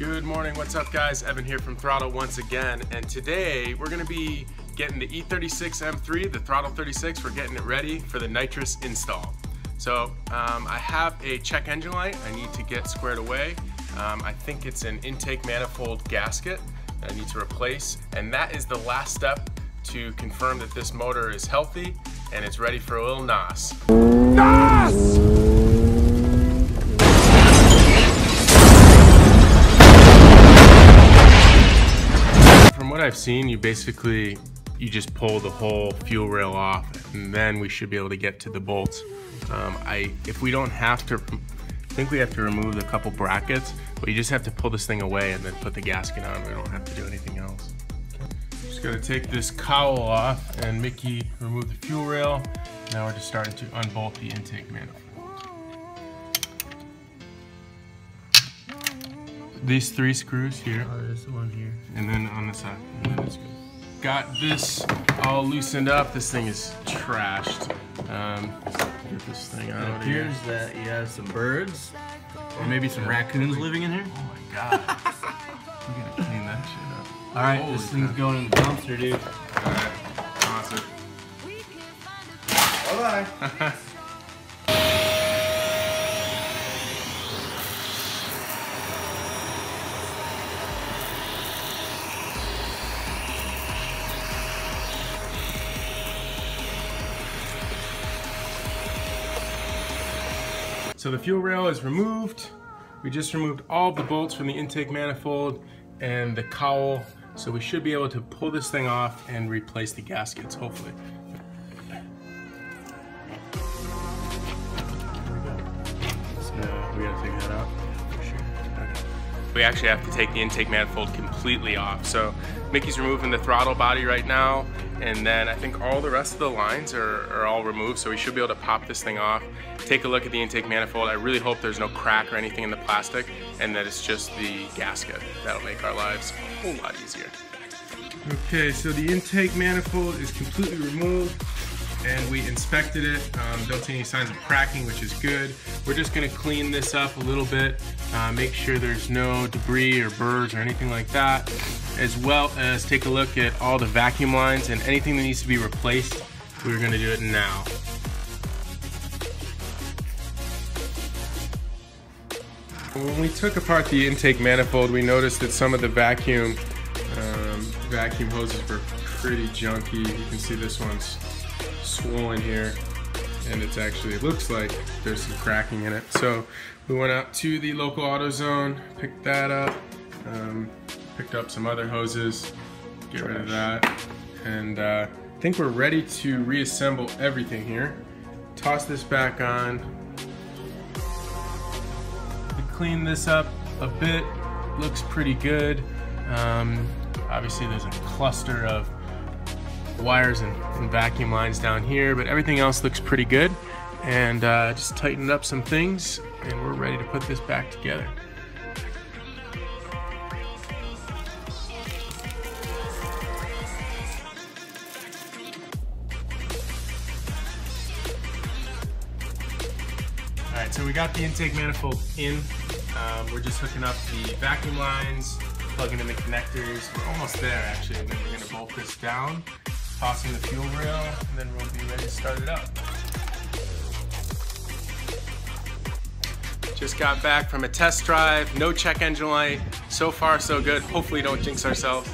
Good morning, what's up guys? Evan here from throtl once again, and today we're going to be getting the E36 M3, the throtl 36, we're getting it ready for the nitrous install. So I have a check engine light I need to get squared away. I think it's an intake manifold gasket that I need to replace, and that is the last step to confirm that this motor is healthy and it's ready for a little NOS. NOS! From what I've seen, you just pull the whole fuel rail off, and then we should be able to get to the bolts. If we don't have to, I think we have to remove a couple brackets, but you just have to pull this thing away and then put the gasket on. We don't have to do anything else. Just gotta take this cowl off and Mickey remove the fuel rail. Now we're just starting to unbolt the intake manifold. These 3 screws here. Oh, there's the one here. And then on the side. And then this goes. Got this all loosened up. This thing is trashed. Get this thing out of here. It appears that you have some birds, or maybe some raccoons living in here. Oh my god. We gotta clean that shit up. Alright, this thing's going in the dumpster, dude. Alright, awesome. Bye-bye. So the fuel rail is removed. We just removed all the bolts from the intake manifold and the cowl. So we should be able to pull this thing off and replace the gaskets, hopefully. So we gotta take that out. For sure. Okay. We actually have to take the intake manifold completely off. So Mickey's removing the throttle body right now, and then I think all the rest of the lines are all removed, so we should be able to pop this thing off, take a look at the intake manifold. I really hope there's no crack or anything in the plastic, and that it's just the gasket. That'll make our lives a whole lot easier. Okay, so the intake manifold is completely removed, and we inspected it. Don't see any signs of cracking, which is good. We're just gonna clean this up a little bit, make sure there's no debris or burrs or anything like that, as well as take a look at all the vacuum lines and anything that needs to be replaced. We're gonna do it now. When we took apart the intake manifold, we noticed that some of the vacuum hoses were pretty junky. You can see this one's swollen here, and it looks like there's some cracking in it. So we went out to the local AutoZone, picked that up, picked up some other hoses, get rid of that, and I think we're ready to reassemble everything here. Toss this back on. We clean this up a bit, looks pretty good. Obviously there's a cluster of wires and vacuum lines down here, but everything else looks pretty good. And just tightened up some things, and we're ready to put this back together. Alright, so we got the intake manifold in. We're just hooking up the vacuum lines, plugging in the connectors. We're almost there actually, and then we're going to bolt this down, tossing the fuel rail, and then we'll be ready to start it up. Just got back from a test drive, no check engine light. So far so good. Hopefully don't jinx ourselves.